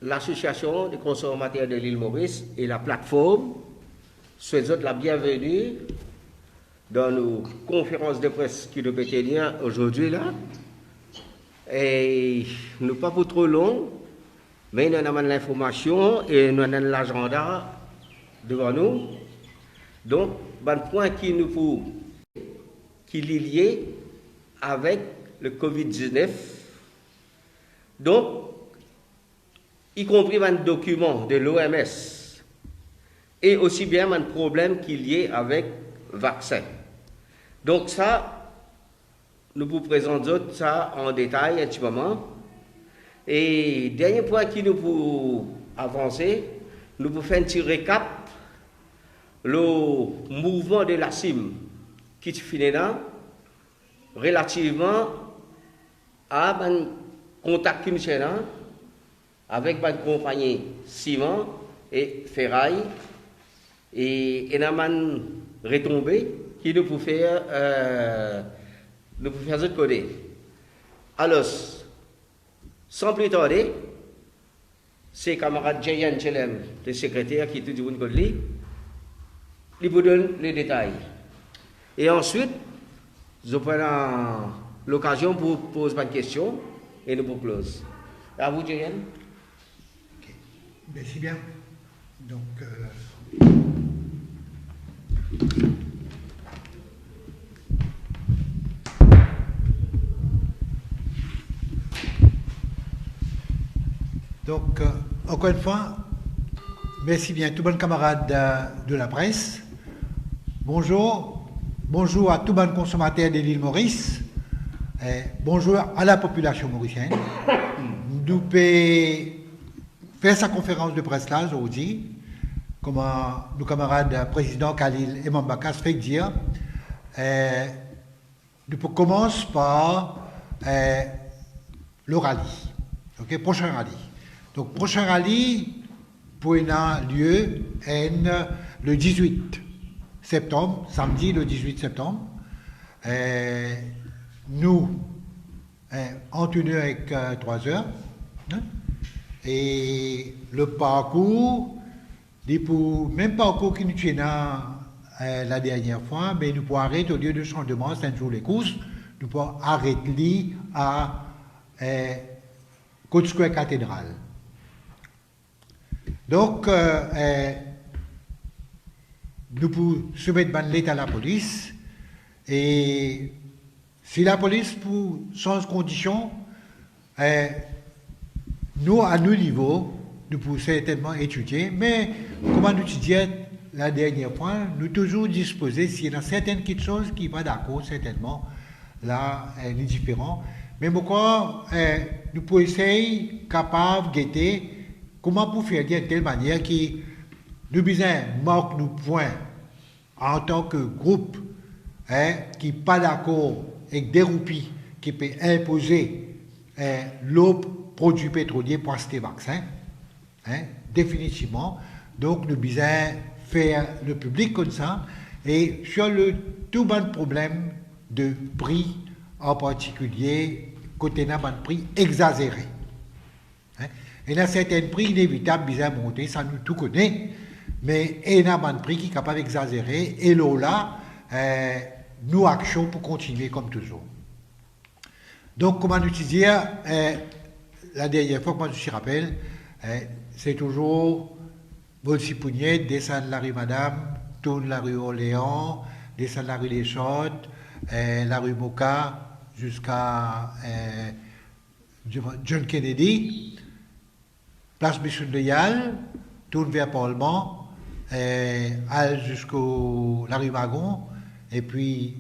l'association des consommateurs de l'île Maurice et la plateforme souhaitent la bienvenue dans nos conférences de presse qui nous tenir aujourd'hui là. Et nous pas pour trop long, mais nous avons l'information et nous avons l'agenda devant nous. Donc, un point qui nous faut, qui est lié avec le Covid-19. Donc, y compris un document de l'OMS et aussi bien un problème qui est lié avec le vaccin. Donc ça, nous vous présentons ça en détail un petit moment. Et dernier point qui nous pour avancer, nous vous faire un petit récap le mouvement de la CIM qui finit là relativement à un contact qui nous tient là avec ma compagnie ciment et ferraille et une amende retombée qui nous peut faire ce côté. Alors, sans plus tarder, c'est camarade Jayan Chelem, le secrétaire qui est tout du monde côté, il vous donne les détails. Et ensuite, je prends l'occasion pour poser une question et nous vous close. À vous, Jayan. Merci bien. Donc, encore une fois, merci bien tout bon camarade de la presse. Bonjour à tout bon consommateur de l'île Maurice. Bonjour à la population mauricienne. Nous pouvons faire sa conférence de presse là aujourd'hui, comme nos camarades président Khalil et Mambakas fait dire. Nous commencer par le rallye, prochain rallye. Donc, prochain rallye pour un lieu le 18 septembre, samedi le 18 septembre. Nous, en tenue avec 3 heures. Et le parcours, même parcours qui nous tient la dernière fois, mais nous pouvons arrêter au lieu de changement, c'est un jour les courses, nous pouvons arrêter à Côte Square Cathédrale. Donc, nous pouvons soumettre l'état à la police et si la police, pour sans condition, nous, à nos niveaux, nous pouvons certainement étudier, mais comme nous disons la dernière fois, nous toujours disposés, s'il y a certaines petites choses qui ne sont pas d'accord, certainement, là, elle est différent. Mais pourquoi nous pouvons essayer, capables, guetter, comment pour faire de telle manière que nous besoin marque nos points en tant que groupe qui n'est pas d'accord avec des roupies qui peut imposer l'eau produits pétroliers pour acheter vaccins, définitivement. Donc, nous devons faire le public comme ça. Et sur le tout bon problème de prix, en particulier, côté d'un prix exagéré. Et là, certains prix inévitables, bizarre monter, ça nous tout connaît, mais il y a un prix qui est capable d'exagérer. Et là, nous actions pour continuer comme toujours. Donc, comment nous dire, la dernière fois, moi je me rappelle, c'est toujours Bolsipounier, descendre la rue Madame, tourne la rue Orléans, descendre la rue Les Chaudes, la rue Moka, jusqu'à John Kennedy, place Michel de Yal, tourne vers Parlement, aller jusqu'à la rue Magon, et puis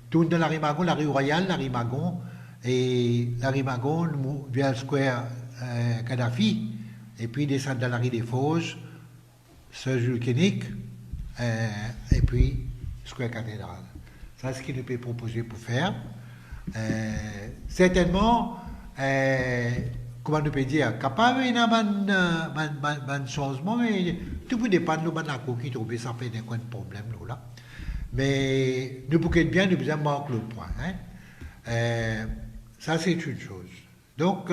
tourne de la rue Magon, la rue Royale, la rue Magon, et la rue Magon via le square Kadhafi, et puis descendre dans la rue des Fauges, Sir Jules Koenig, et puis square Cathédrale. Ça, c'est ce qu'il nous peut proposer pour faire. Certainement, comment on peut dire, capable d'un changement, mais tout peut dépendre de l'accord qui trouve, ça fait des problèmes là. Mais nous pouvons être bien, nous besoin marquer le point. Ça, c'est une chose. Donc,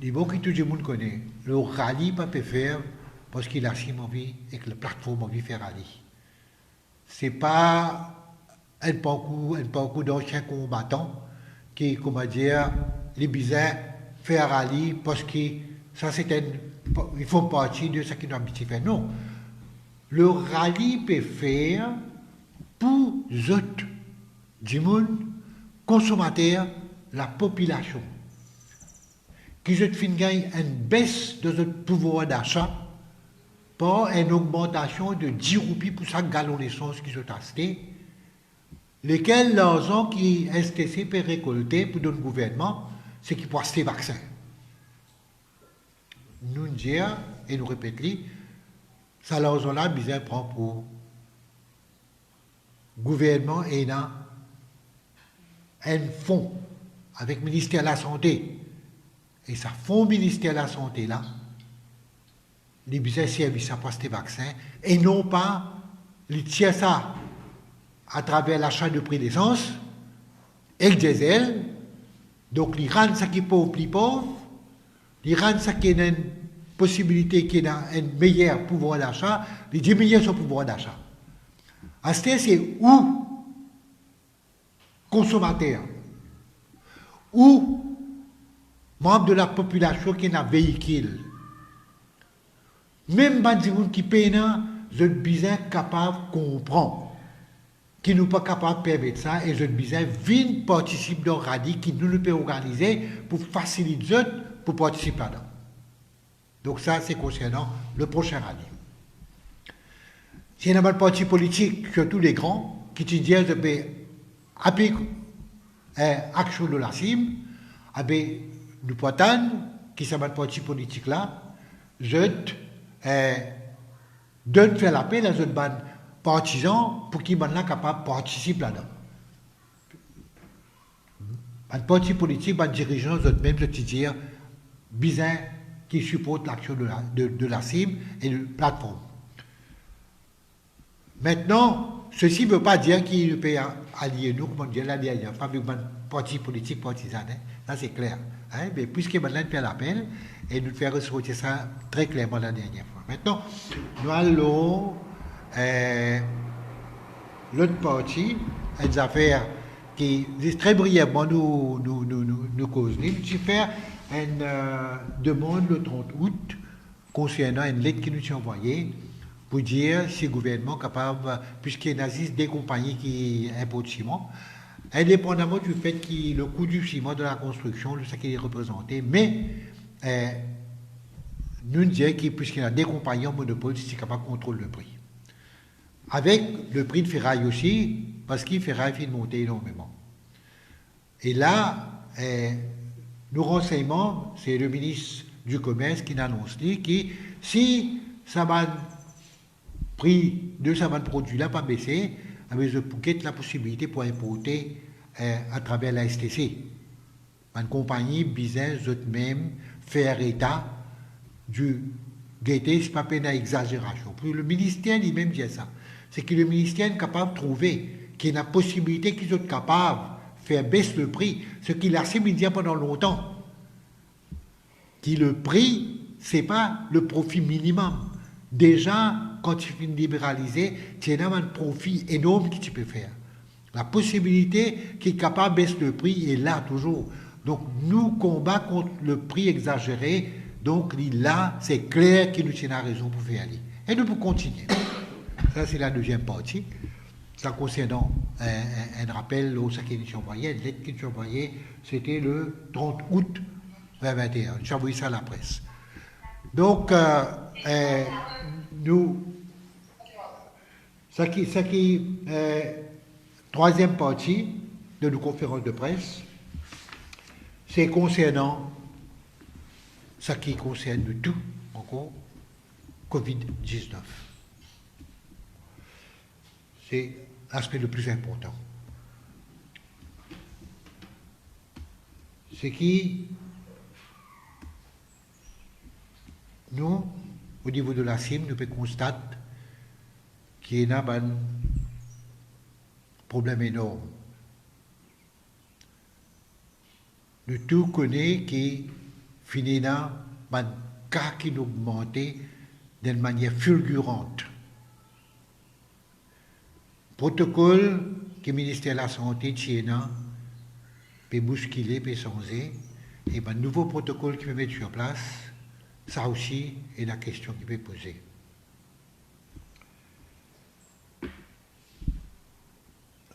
les mots que tout le monde connaît, le rallye pas peut faire parce qu'il a si envie et que la plateforme a envie de faire rallye. C'est pas un parcours d'anciens combattants qui, comment dire, les bizarres faire rallye parce que ça ils font partie de ce qu'ils ont habitué faire. Non. Le rallye peut faire pour les autres, du monde, consommateurs, la population. Qu'ils ont fait une baisse de notre pouvoir d'achat par une augmentation de 10 roupies pour chaque gallon d'essence qu'ils ont acheté, lesquels l'argent qui STC peut récolter pour notre gouvernement, c'est qu'ils peuvent acheter vaccins. Nous disons, et nous répétons, ça l'argent-là, bizarre prend pour gouvernement et là, un fonds avec le ministère de la Santé. Et ça fonds ministère de la Santé là, les business services à passer des vaccins, et non pas les tiers ça à travers l'achat de prix d'essence et le diesel. Donc, ils rendent ça qui est pauvre plus pauvre, ils rendent ça qui a une possibilité, qui a un meilleur pouvoir d'achat, ils diminuent son pouvoir d'achat. À ce stade, c'est où consommateur, ou membre de la population qui a un véhicule. Même les gens qui payent, je suis bien capable de comprendre, qui ne sont pas capables de permettre ça, et je suis bien viennent participer dans le rallye qui nous peut organiser pour faciliter les autres pour participer là-dedans. Donc ça, c'est concernant le prochain rallye. S'il y a un parti politique, surtout les grands, qui disent que je peux appliquer l'action de la CIM, nous poitons, qui sont un parti politique là, je donne faire l'appel à un partisans pour qu'ils soient capables de participer là-dedans. Un parti politique, un dirigeant, même de dire, bizarre, qui supporte l'action de la CIM et de la plateforme. Maintenant, ceci ne veut pas dire qu'il peut allier nous, comme on dit, l'allier, pas avec un parti politique partisan, hein? Ça c'est clair. Hein? Mais puisque maintenant fait l'appel, et nous faire ressortir ça très clairement la dernière fois. Maintenant, nous allons l'autre partie, des affaires qui, très brièvement, nous causent. Nous faire une demande le 30 août concernant une lettre qui nous est envoyée pour dire si le gouvernement est capable, puisqu'il y a des compagnies qui importent ciment, indépendamment du fait que le coût du ciment de la construction, de ce qu'il est représenté, mais nous disons que puisqu'il y a des compagnies en monopole, c'est capable de contrôler le prix. Avec le prix de ferraille aussi, parce que ferraille fait monter énormément. Et là, nos renseignements, c'est le ministre du Commerce qui annonce que si ça va prix de ce produit-là pas baisser, avec le pouquet la possibilité pour importer à travers la STC. Une compagnie, business, eux-mêmes, faire état du gaieté, c'est pas peine à exagération. Puis le ministère lui-même dit ça. C'est que le ministère est capable de trouver qu'il y a une possibilité qu'ils sont capables de faire baisser le prix, ce qu'il a assimilé pendant longtemps. Que le prix, c'est pas le profit minimum. Déjà, quand tu finis de libéraliser, tu as un profit énorme que tu peux faire. La possibilité qui est capable de baisser le prix est là toujours. Donc, nous combattons contre le prix exagéré. Donc, là, c'est clair qu'il nous tient à raison pour faire aller. Et nous pouvons continuer. Ça, c'est la deuxième partie. Ça concernant un rappel au sac qui nous envoyé, une lettre qui nous envoyée, c'était le 30 août 2021. J'ai envoyé ça à la presse. Donc, nous, ce qui troisième partie de nos conférences de presse, c'est concernant ce qui concerne tout, encore, Covid-19. C'est l'aspect le plus important. C'est qui, nous, au niveau de la CIM, nous pouvons constater qu'il y a un problème énorme. Nous tous connaissons que finina, un cas qui augmentait d'une manière fulgurante. Protocole que le ministère de la Santé tient, peut bousculer, peut changer, et un nouveau protocole qui peut mettre sur place, ça aussi est la question qui peut poser.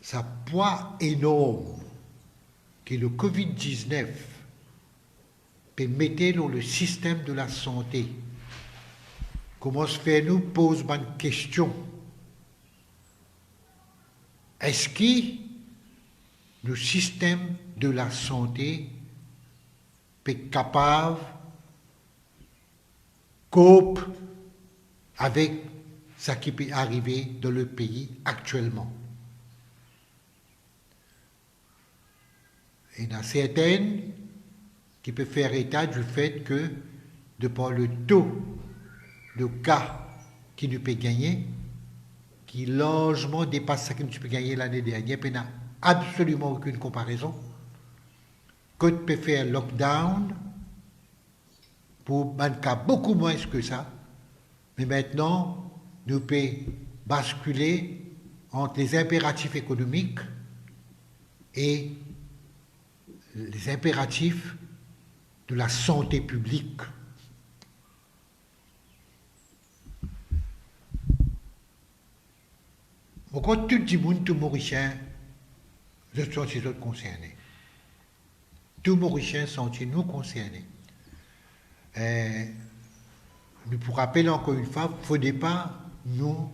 Ça poids énorme que le Covid-19 peut mettre dans le système de la santé. Comment se fait nous pose une question. Est-ce que le système de la santé peut être capable de cope avec ce qui peut arriver dans le pays actuellement? Il y en a certaines qui peuvent faire état du fait que, de par le taux de cas qui nous peut gagner, qui largement dépasse ce que nous peut gagner l'année dernière, il n'y a absolument aucune comparaison. Que tu peux faire lockdown pour un cas beaucoup moins que ça, mais maintenant, nous pouvons basculer entre les impératifs économiques et les impératifs de la santé publique. Quand tout le monde, tout Mauricien, je suis ces autres concernés. Tout Mauricien sont nous concernés. Nous pour rappeler encore une fois, il ne faudrait pas nous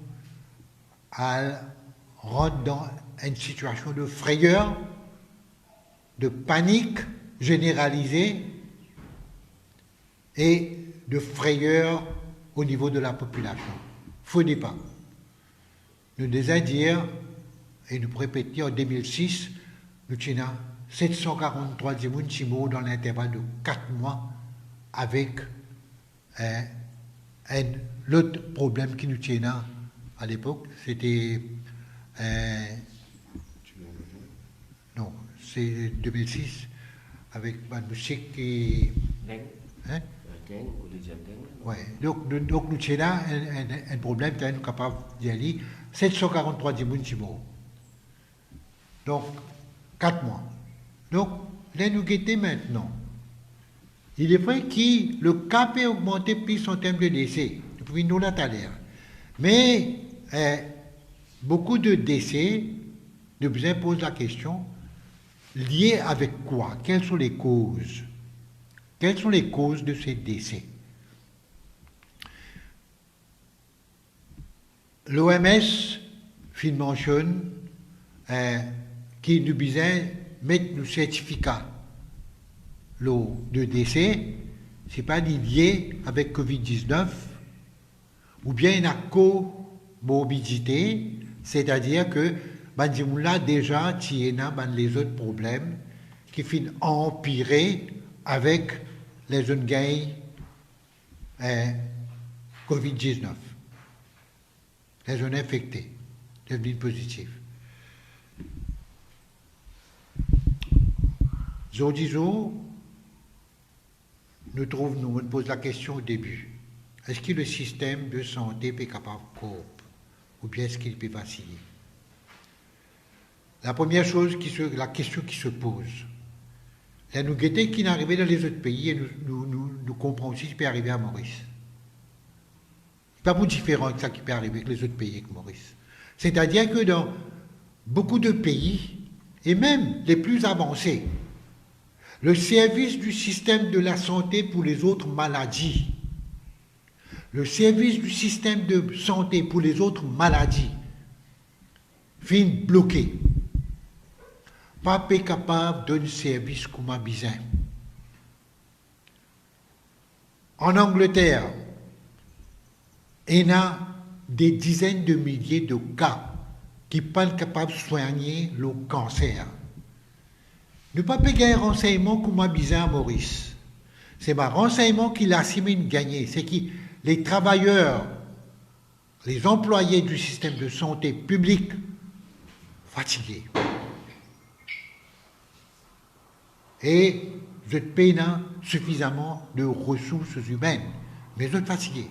rentrer dans une situation de frayeur, de panique généralisée et de frayeur au niveau de la population. Il ne faudrait pas. Nous devons dire, et nous répéter en 2006, nous avons 743 morts dans l'intervalle de 4 mois avec l'autre problème qui nous tient à l'époque, c'était non, c'est 2006 avec une musique qui hein? Ouais. Donc nous avons un problème qui est capable d'y aller. 743 morts. Donc 4 mois. Donc là nous guettons maintenant. Il est vrai que le cas peut augmenter plus en termes de décès. Nous pouvons nous l'attendre. Mais beaucoup de décès, nous besoin poser la question, liés avec quoi? Quelles sont les causes? Quelles sont les causes de ces décès? L'OMS fait mentionne qui nous besoin mettre nos certificats de décès, ce n'est pas lié avec Covid-19, ou bien une comorbidité, c'est-à-dire que là déjà, il y a les autres problèmes qui finissent empirer avec les jeunes gays Covid-19. Les jeunes infectés, devenus positifs. Zodizo, nous pose la question au début. Est-ce que le système de santé est capable de cope ou bien est-ce qu'il peut vaciller? La première chose, la question qui se pose, la nous guetter qui n'est arrivé dans les autres pays et nous comprenons aussi ce qui peut arriver à Maurice. Pas beaucoup différent que ça qui peut arriver avec les autres pays avec Maurice. C'est-à-dire que dans beaucoup de pays, et même les plus avancés, le service du système de la santé pour les autres maladies, le service du système de santé pour les autres maladies, finit bloqué. Pas capable de donner service comme un besoin. En Angleterre, il y a des dizaines de milliers de cas qui ne sont pas capables de soigner le cancer. Ne pas payer un renseignement comme un bizarre à Maurice. C'est un renseignement qu'il a gagné. C'est que les travailleurs, les employés du système de santé public, fatigués. Et vous êtes payant suffisamment de ressources humaines, mais vous êtes fatigué.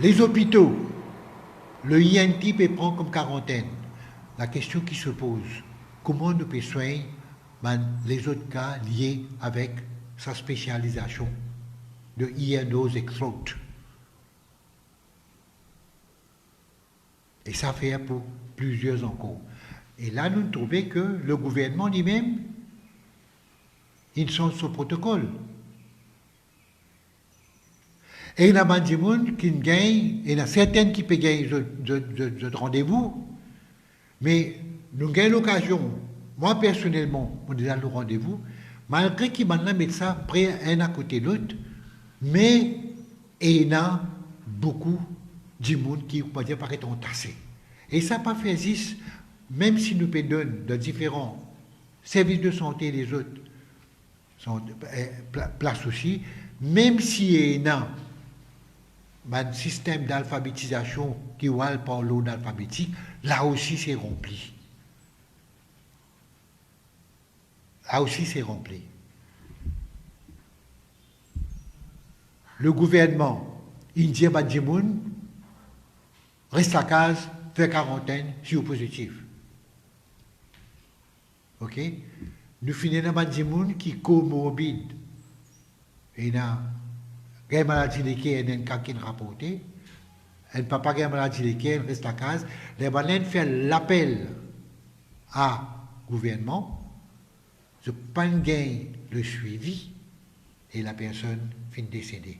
Les hôpitaux, le INT peut prendre comme quarantaine. La question qui se pose, comment nous pouvons soigner les autres cas liés avec sa spécialisation de ear, nose et throat. Et ça fait pour plusieurs encore. Et là, nous trouvons que le gouvernement lui-même, il change son protocole. Et il y a des gens qui gagnent, il y en a certaines qui peuvent gagner de rendez-vous, mais nous gagnons l'occasion, moi personnellement, on est dans le rendez-vous, malgré qu'il y a un médecin près un à côté de l'autre, mais il y a beaucoup de gens qui, on va dire, paraissent entassés. Et ça n'a pas fait existe, même si nous pouvons de différents services de santé les autres sont place aussi, même s'il y a un système d'alphabétisation qui va par l'ordre alphabétique, là aussi c'est rempli. Là aussi c'est rempli. Le gouvernement indien Badjimoun reste à case, fait quarantaine, si au positif. Ok? Nous finissons dans Badjimoun qui est comorbide. Il y a une maladie de qui il y a un cas qui est rapporté. Elle ne peut pas avoir une maladie de qui elle reste à case. Les baleines font l'appel à gouvernement. Je pas le suivi et la personne finit décédée.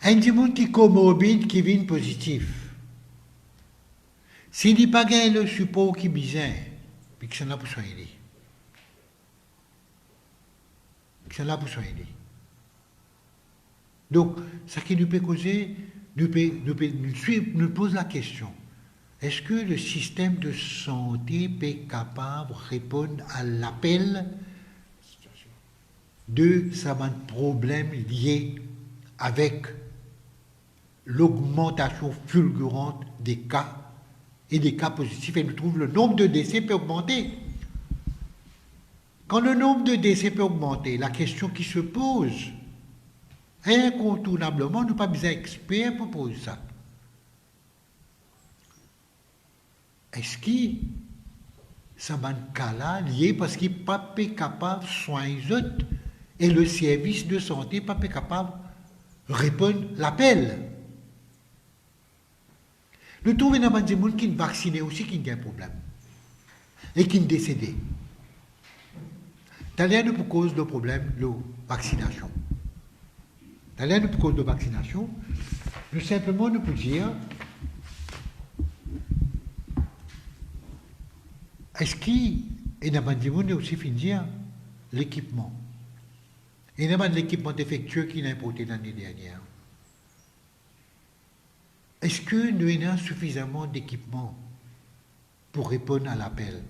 Un monde qui est comorbide qui vient positif. S'il n'y a pas le support qui est bizarre, puis que ça n'a pas soigné. Que ça n'a pas soigné. Donc, ce qui nous peut causer, nous pose la question. Est-ce que le système de santé est capable de répondre à l'appel de ces problèmes liés avec l'augmentation fulgurante des cas et des cas positifs, et nous trouvons le nombre de décès peut augmenter. Quand le nombre de décès peut augmenter, la question qui se pose, incontournablement, nous n'avons pas besoin d'experts pour poser ça. Est-ce que ça va un cas-là lié parce qu'il n'est pas capable de soigner les autres et le service de santé n'est pas capable de répondre à l'appel? Nous trouvons des gens qui sont vaccinés aussi qui ont un problème et qui sont décédés. D'ailleurs, nous pour cause de problème de vaccination. D'ailleurs, nous pour cause de vaccination, nous simplement nous pouvons dire est-ce qu'il y a des gens aussi fin dire l'équipement? Il y a de l'équipement défectueux qui est importé l'année dernière. Est-ce que nous avons suffisamment d'équipement pour répondre à l'appel?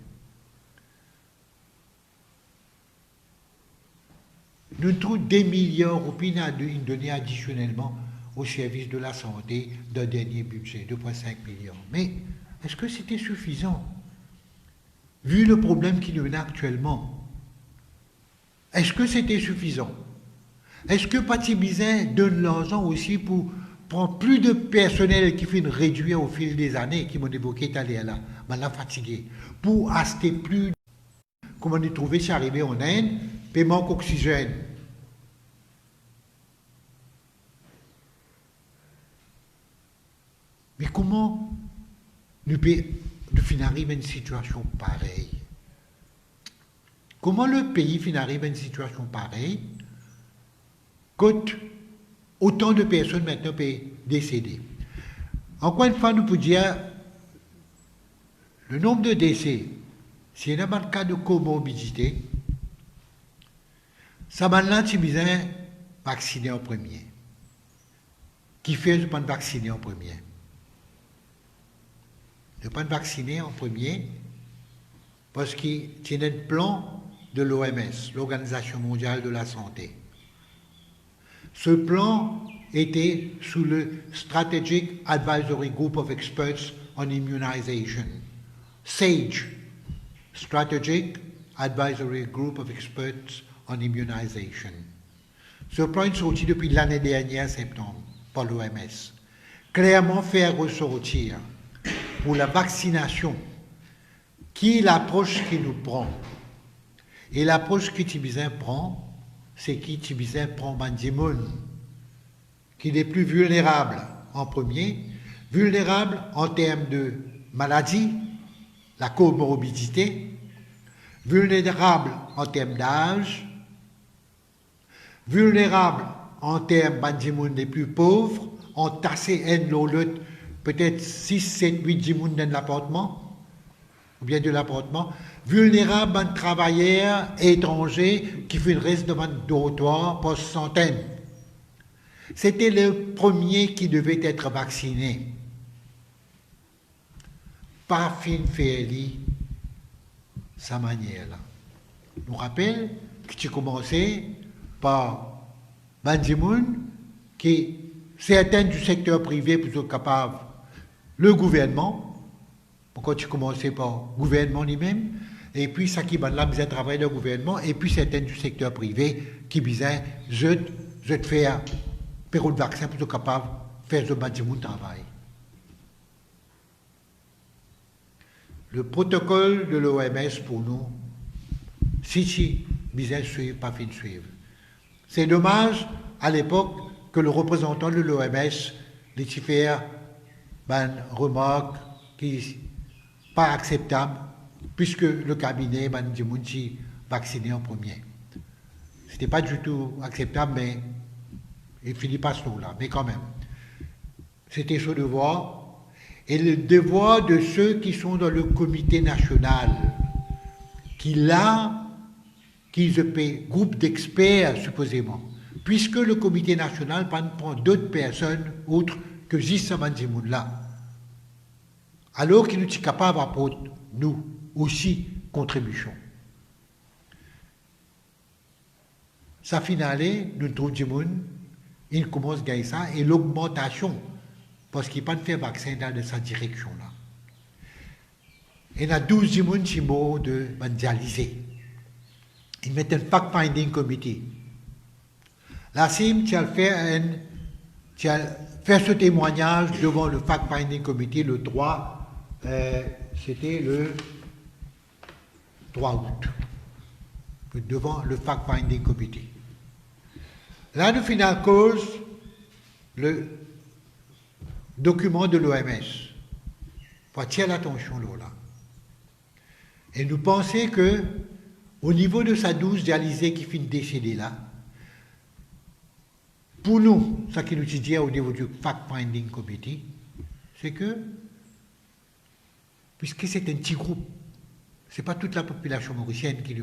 Nous trouvons des milliards européens à donner additionnellement au service de la santé d'un dernier budget, 2,5 milliards. Mais est-ce que c'était suffisant? Vu le problème qu'il y a actuellement, est-ce que c'était suffisant? Est-ce que Pati Bizin donne l'argent aussi pour prendre plus de personnel qui fait réduire au fil des années, qui m'ont évoqué tout à l'heure là, maintenant fatigué, pour acheter plus, comme on a trouvé, c'est arrivé en Inde, paiement d'oxygène. Mais comment nous arrive à une situation pareille? Comment le pays arrive à une situation pareille quand autant de personnes maintenant peuvent décéder? Encore une fois, nous pouvons dire le nombre de décès, s'il y a un cas de comorbidité, ça va là, tu besoin vacciner en premier. Qui fait je pas vacciner en premier? Ne pas vacciner en premier parce qu'il y a un plan de l'OMS, l'Organisation mondiale de la santé. Ce plan était sous le Strategic Advisory Group of Experts on Immunization, SAGE, Strategic Advisory Group of Experts on Immunization. Ce plan est sorti depuis l'année dernière, septembre, par l'OMS. Clairement faire ressortir pour la vaccination qui est l'approche qui nous prend. Et l'approche que Tibizin prend, c'est qui Tibizin prend Bandimoun, qui est les plus vulnérables en premier, vulnérables en termes de maladie, la comorbidité, vulnérables en termes d'âge, vulnérables en termes Bandimoun les plus pauvres, entassés en l'autre, peut-être 6, 7, 8 dimoun dans l'appartement, ou bien de l'appartement, vulnérables en travailleurs étrangers qui font le reste devant le dortoir par centaines. C'était le premier qui devait être vacciné. Pas fin Féli, sa manière là. Je nous rappelle que tu commençais par Bandimoun, qui certains du secteur privé plutôt capables, le gouvernement, pourquoi tu commençais par le gouvernement lui-même, et puis ça qui va là, besoin de travailler le gouvernement, et puis certains du secteur privé qui besoin je te faire période de vaccin plutôt capable de faire ce bâtiment de travail. Le protocole de l'OMS pour nous, si besoin de suivre, pas fin de suivre. C'est dommage à l'époque que le représentant de l'OMS les faire une remarque qui n'est pas acceptable, puisque le cabinet dit vacciné en premier. Ce n'était pas du tout acceptable, mais il finit pas ce là. Mais quand même, c'était son devoir, et le devoir de ceux qui sont dans le comité national, qui se groupe d'experts supposément, puisque le comité national prend d'autres personnes autres que Zissa Bandimoun là, alors qu'il est capable d'apporter nous aussi contribution. Ça finale, nous trouvons il commence à gagner ça, et l'augmentation, parce qu'il n'y a pas de faire vaccin dans cette direction-là. Il y a 12 personnes de mondialiser. Ils mettent un fact-finding committee. La CIM, tu as fait ce témoignage devant le fact-finding committee le 3, c'était le 3 août, devant le fact-finding committee. Là, nous finale cause le document de l'OMS. Il faut attirer l'attention là. Et nous pensons que, au niveau de sa douce dialysée qui finit décédée là, pour nous, ce qui nous dit au niveau du fact-finding committee, c'est que, puisque c'est un petit groupe, ce n'est pas toute la population mauricienne qui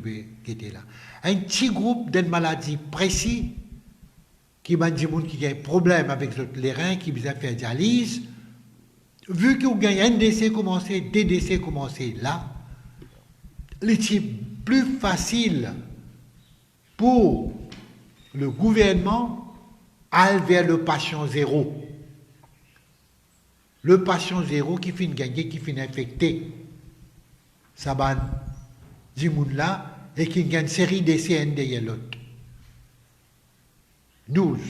était là, un petit groupe d'une maladie précise, qui m'a dit qu'il y a un problème avec les reins, qui besoin faire dialyse, vu qu'il y a un décès commencé, des décès commencés là, c'est plus facile pour le gouvernement aller vers le patient zéro. Le patient zéro qui finit gagner, qui finit infecté, ça va dire là, et qui gagne une série d'essais derrière l'autre. 12.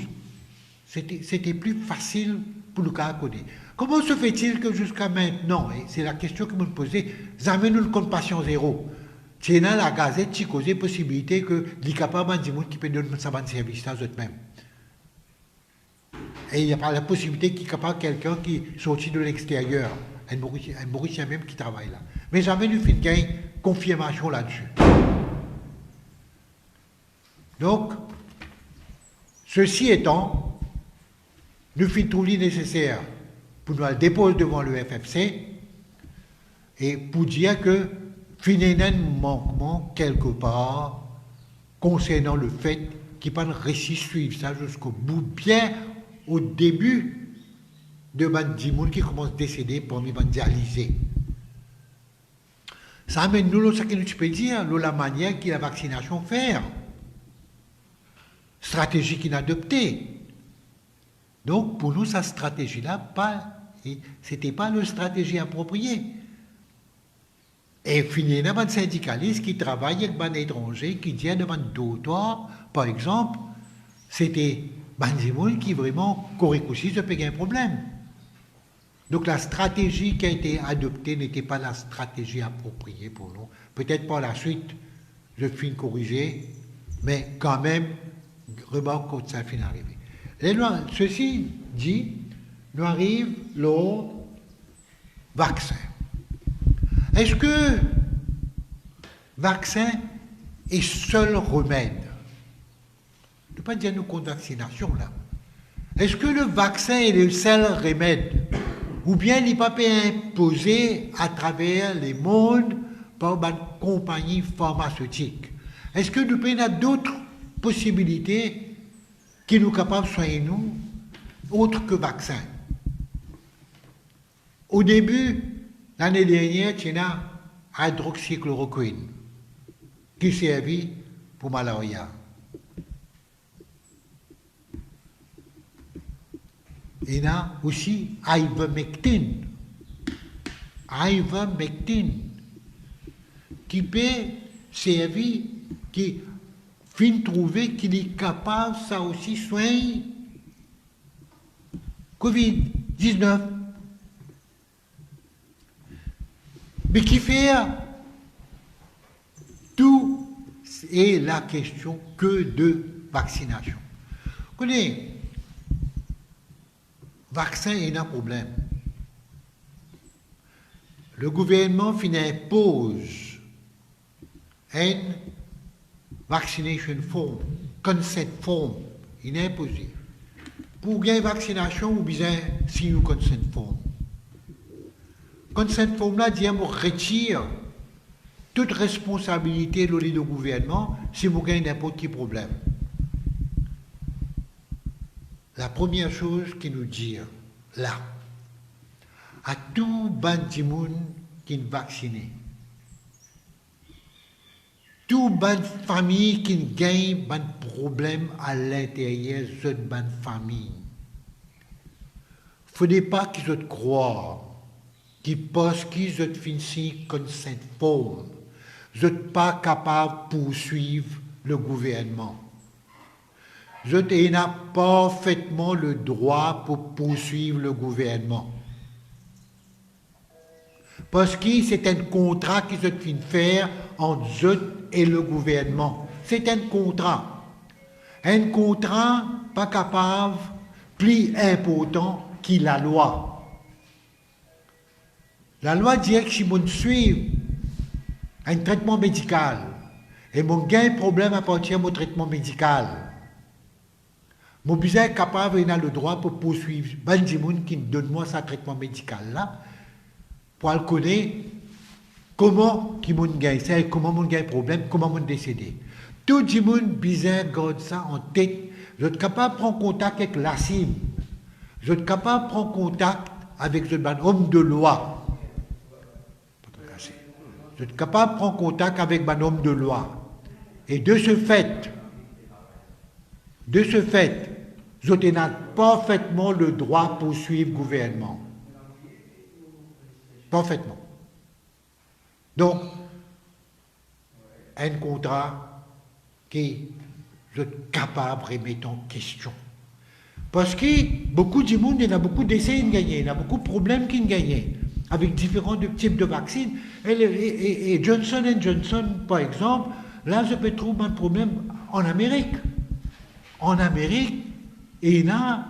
C'était plus facile pour le cas connaître. Comment se fait-il que jusqu'à maintenant, et c'est la question que vous me posez, jamais nous ne compte patient zéro. C'est dans la gazette qui cause la possibilité que les capables de dire qui peut donner ça de service à eux-mêmes. Et il n'y a pas la possibilité qu'il y ait capable quelqu'un qui sorti de l'extérieur, un Mauricien même qui travaille là. Mais jamais nous fait gain confirmation là-dessus. Donc, ceci étant, nous faisons tout le nécessaire pour nous le déposer devant le FFC et pour dire que finalement un manquement quelque part concernant le fait qu'il n'y a pas de récit suivre ça jusqu'au bout, bien au début de Bandimoun qui commence à décéder pour me dialyser. Ça amène nous, ce que nous peux dire, la manière que la vaccination fait. Stratégie qu'il a adoptée. Donc, pour nous, cette stratégie-là, ce n'était pas la stratégie appropriée. Et finir dans un syndicaliste qui travaille avec un étranger, qui dit devant d'autres, par exemple, c'était Banzimoun qui vraiment correct aussi se payer un problème. Donc la stratégie qui a été adoptée n'était pas la stratégie appropriée pour nous. Peut-être par la suite, je finis corriger, mais quand même, remarque quand ça finit d'arriver. Ceci dit, nous arrive le vaccin. Est-ce que vaccin est seul remède? Je ne peux pas dire nous contre vaccination là. Est-ce que le vaccin est le seul remède? Ou bien il n'est pas imposé à travers les mondes par une compagnie pharmaceutique? Est-ce que nous avons d'autres possibilités qui nous capables de soigner nous, autres que vaccin? Au début, l'année dernière, il y a hydroxychloroquine qui servit pour malaria. Il y a aussi ivermectine qui peut servir, qui fin trouver qu'il est capable, ça aussi, soigner Covid-19. Mais qui fait tout est la question que de vaccination. Vous connaissez, vaccin est un problème. Le gouvernement impose un vaccination form, consent form, il est imposé. Pour gagner vaccination, ou bien si nous consent form. Consent form là dit qu'on retire toute responsabilité de le gouvernement si vous gagnez n'importe quel problème. La première chose qui nous dit là, à tout bandimoun qui est vacciné, tout bonne famille qui gagne un problème à l'intérieur de cette bonne famille. Il ne faut pas qu'ils se croient, qu'ils pensent qu'ils sont finis comme cette forme. Vous n'êtes pas capable de poursuivre le gouvernement. Vous n'avez parfaitement le droit pour poursuivre le gouvernement. Parce que c'est un contrat qui se fait faire entre eux et le gouvernement. C'est un contrat. Un contrat pas capable, plus important que la loi. La loi dit que si on suit un traitement médical et mon gain un problème à partir de mon traitement médical, mon besoin est capable et a le droit pour poursuivre. Ben des gens qui donne moi ce traitement médical là, pour le connaître comment qui mon gain, c'est comment mon gain problème, comment mon décédé. Tout le monde bizarre garde ça en tête. Vous êtes capable de prendre contact avec la CIM. Vous êtes capable de prendre contact avec un homme de loi. Vous êtes capable de prendre contact avec un homme de loi. Et de ce fait, vous avez parfaitement le droit de poursuivre le gouvernement. Parfaitement. Donc, un contrat qui vous êtes capable de remettre en question. Parce que beaucoup de monde, il y a beaucoup d'essais qui gagnent, il y a beaucoup de problèmes qui gagnent, avec différents types de vaccins. Et Johnson & Johnson, par exemple, là, je peux trouver un problème en Amérique. En Amérique, et il y a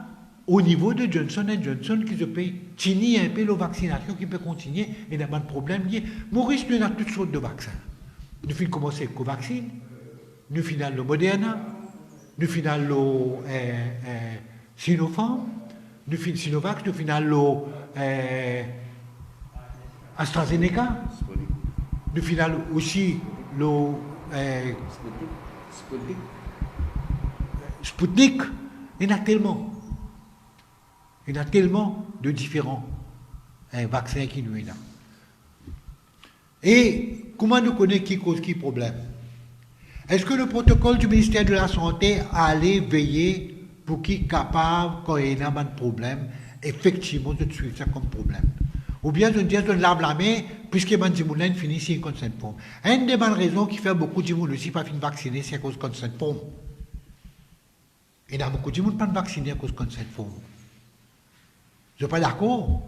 au niveau de Johnson & Johnson qui se peut tenir un peu la vaccination qui peut continuer, il y a pas de problème. Maurice, nous avons toutes sortes de vaccins. Nous finissons commencer avec Covaxin, nous finissons le Moderna, nous finissons le Sinopharm, nous finissons Sinovac, nous finissons le AstraZeneca, nous finissons aussi le Sputnik. Il y en a tellement. Il y en a tellement de différents vaccins qui nous sont là. Et comment nous connaissons qui cause qui problème? Est-ce que le protocole du ministère de la Santé allait veiller pour qui est capable, quand il y a un problème, effectivement de suivre ça comme problème? Ou bien, on dit, on lave la main, puisque les gens finissent sin consent form. Une des bonnes raisons qui fait beaucoup de gens aussi pas fin vacciner, c'est à cause de consent form. Il y a beaucoup de gens qui ne sont pas vaccinés à cause de consent form. Je ne suis pas d'accord.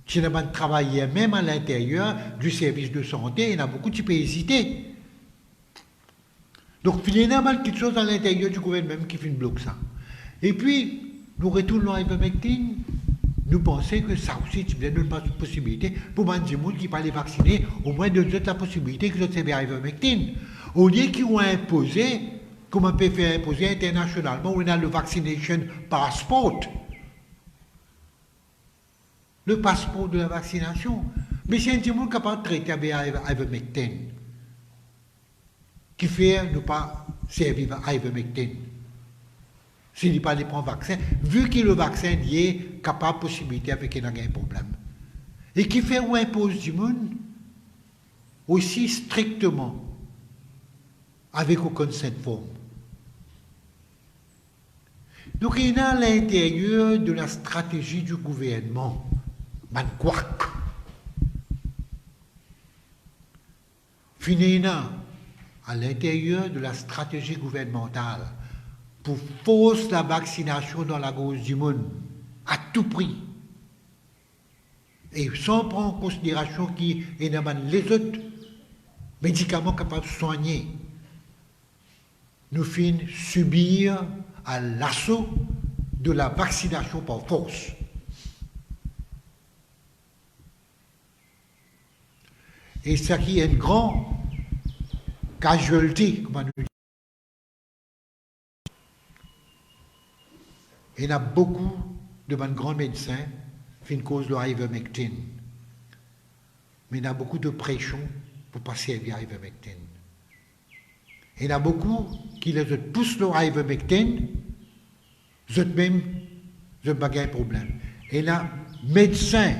Si on travailler même à l'intérieur du service de santé, il y a beaucoup qui peuvent hésiter. Donc, il y a quelque chose à l'intérieur du gouvernement qui fait bloquer ça. Et puis, nous retournons à l'ivermectine. Nous pensons que ça aussi, c'est une possibilité pour les gens qui ne pas les vacciner, au moins de donner la possibilité que je serve à l'ivermectine. Au lieu qu'ils ont imposé, comme on peut faire imposer internationalement, on a le vaccination passport. Le passeport de la vaccination. Mais c'est un gens capable de traiter avec l'ivermectine, qui fait ne pas servir à l'ivermectine. S'il n'est pas les prendre vaccin, vu que le vaccin est capable de possibilité avec un problème. Et qui fait ou impose du monde aussi strictement avec aucun consent forme. Donc il y a à l'intérieur de la stratégie du gouvernement, manquac. Finina, à l'intérieur de la stratégie gouvernementale, pour forcer la vaccination dans la gauche du monde, à tout prix. Et sans prendre en considération qu'il y a les autres médicaments capables de soigner. Nous finissons subir à l'assaut de la vaccination par force. Et ça qui est une grande casualité, comme on dit. Il y a beaucoup de grands médecins qui causent leur ivermectine. Mais il y a beaucoup de pression pour passer à l'ivermectine. Il y en a beaucoup qui les poussent leur ivermectine, eux-mêmes, ils n'ont pas de problème. Et il y a médecins,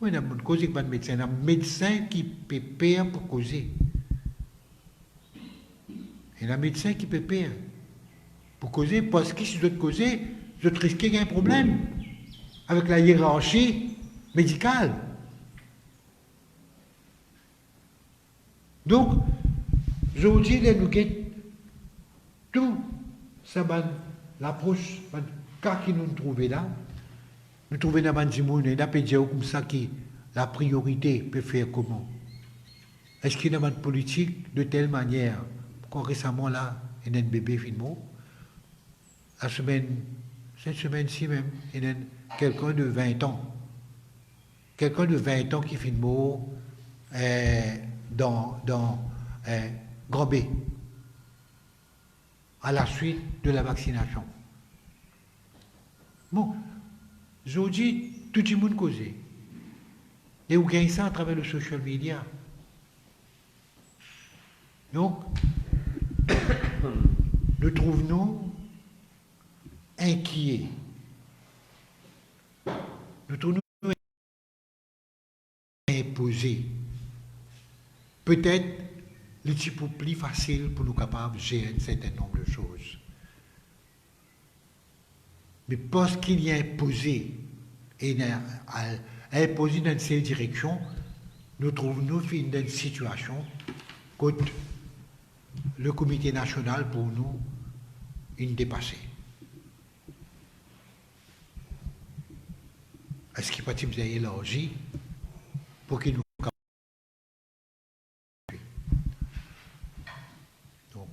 il y a pas de médecin, il y a médecins qui peuvent pour causer. Il y a médecins qui peuvent pour causer, parce que si vous causer, vous risquez un problème avec la hiérarchie médicale. Donc, je vous dis, nous avons tout ça, l'approche, le cas qui nous trouvons là, nous trouvons dans le monde, et nous dire comme ça que la priorité peut faire comment. Est-ce qu'il y a une politique de telle manière, quand récemment là, il y a un bébé finalement, cette semaine-ci même, il y a quelqu'un de 20 ans. Quelqu'un de 20 ans qui fait mort dans Grand B, à la suite de la vaccination. Bon, je vous dis, tout le monde cause. Et vous gagnez ça à travers le social media. Donc, nous trouvons inquiets. Nous trouvons imposés. Peut-être le petit peu plus facile pour nous capables de gérer un certain nombre de choses. Mais parce qu'il y a imposé, et imposé dans cette direction, nous trouvons nous dans une situation que le comité national pour nous est dépassé. Est-ce qu'il peut y avoir élargi pour qu'il nous donc,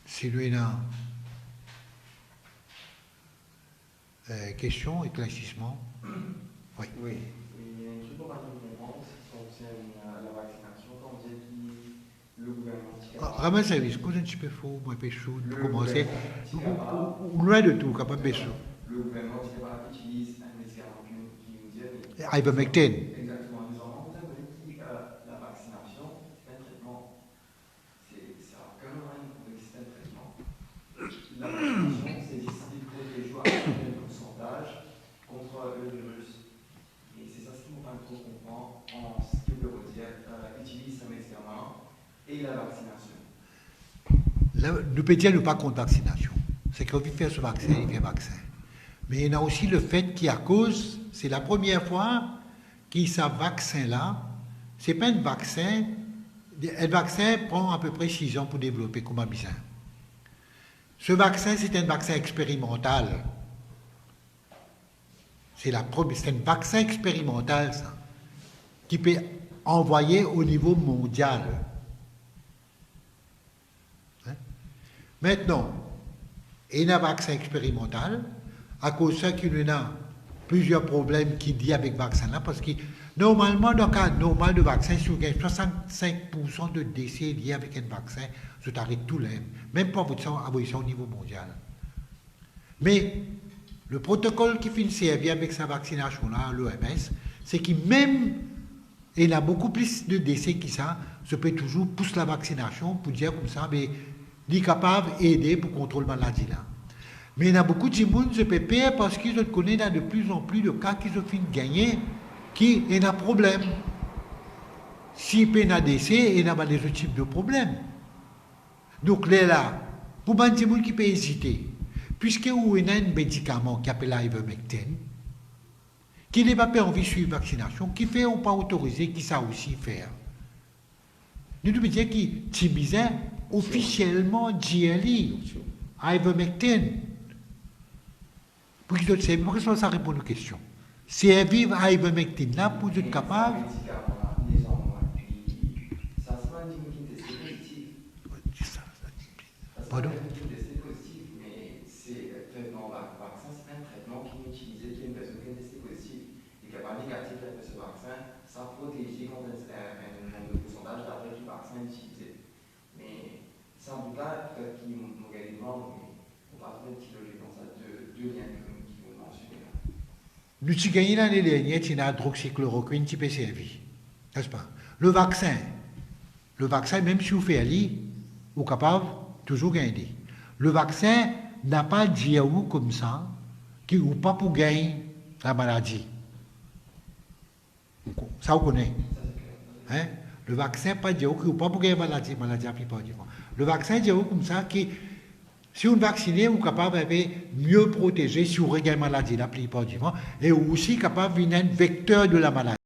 si lui a question, éclaircissement. Oui. Oui, je peux pas une réponse qui concerne la vaccination. Quand vous dites que le gouvernement... Ramène service, quand un petit peu faux, moi, péchou, pour commencer, loin de tout, capable de péchou. Le gouvernement utilise un médicament qui nous dit... Ivermectine. Exactement, nous avons dit que la vaccination, c'est un traitement. Ça n'a aucun moyen pour exister un traitement. La vaccination, c'est décidé de protéger à un pourcentage contre le virus. Et c'est ça ce qu'il ne faut pas trop comprendre en ce que veut dire utilise un médicament et la vaccination. Nous peut dire pas contre vaccination. C'est qu'on veut faire ce vaccin, il fait vaccin. Mais il y a aussi le fait qu'à cause, c'est la première fois que ce vaccin-là, ce n'est pas un vaccin. Un vaccin prend à peu près 6 ans pour développer comme un vaccin. Ce vaccin, c'est un vaccin expérimental. C'est un vaccin expérimental, ça, qui peut envoyer au niveau mondial. Hein? Maintenant, il y a un vaccin expérimental, à cause de ça qu'il y a plusieurs problèmes qui dit avec le vaccin-là, parce que normalement, dans le cas normal de vaccin, si vous avez 65% de décès liés avec un vaccin, vous arrêtez tout les, même pas votre abolition au niveau mondial. Mais le protocole qui finit servir avec sa vaccination-là, l'OMS, c'est que même il y a beaucoup plus de décès que ça, je peux toujours pousser la vaccination pour dire comme ça, mais il est capable d'aider pour contrôler la maladie là. Mais il y a beaucoup de gens qui se perdent parce qu'ils connaissent de plus en plus de cas qui se finissent gagner, qui ont un problème. Si il y a des décès, il y a des autres types de problèmes. Donc là, pour les gens qui peuvent hésiter, puisque vous avez un médicament qui s'appelle l'ivermectine, qui n'a pas envie de suivre la vaccination, qui fait ou pas autorisé, qui sait aussi faire. Nous devons dire que Tibizin officiellement dit ivermectine. Pour qu'ils soient sait, pourquoi ça répond aux questions. C'est vivre à ivermectine là pour être capable. Pardon? Mais c'est un traitement vaccin, c'est un traitement qui est utilisé, qui est une personne qui est testée positive et qui n'est pas négatif avec ce vaccin, ça protège contre un nombre de pourcentage d'après que le vaccin est utilisé. Mais sans doute là, peut-être qu'il y a un élément, mais on va trouver une petite logique dans ça, deux liens qui vont mentionner là. Nous avons gagné l'année dernière, il y a hydroxychloroquine qui peut servir. N'est-ce pas? Le vaccin, même si vous faites aller, vous êtes capable toujours gagner. Le vaccin n'a pas dit à vous comme ça, qui ou pas pour gagner la maladie. Ça vous connaît? Hein? Le vaccin n'a pas dit à vous ou pas pour gagner la maladie la plupart du temps. Le vaccin dit à vous comme ça, que si vous vaccinez, vous êtes capable de mieux protéger si vous gagnez la maladie la plupart du temps, et aussi capable de devenir un vecteur de la maladie.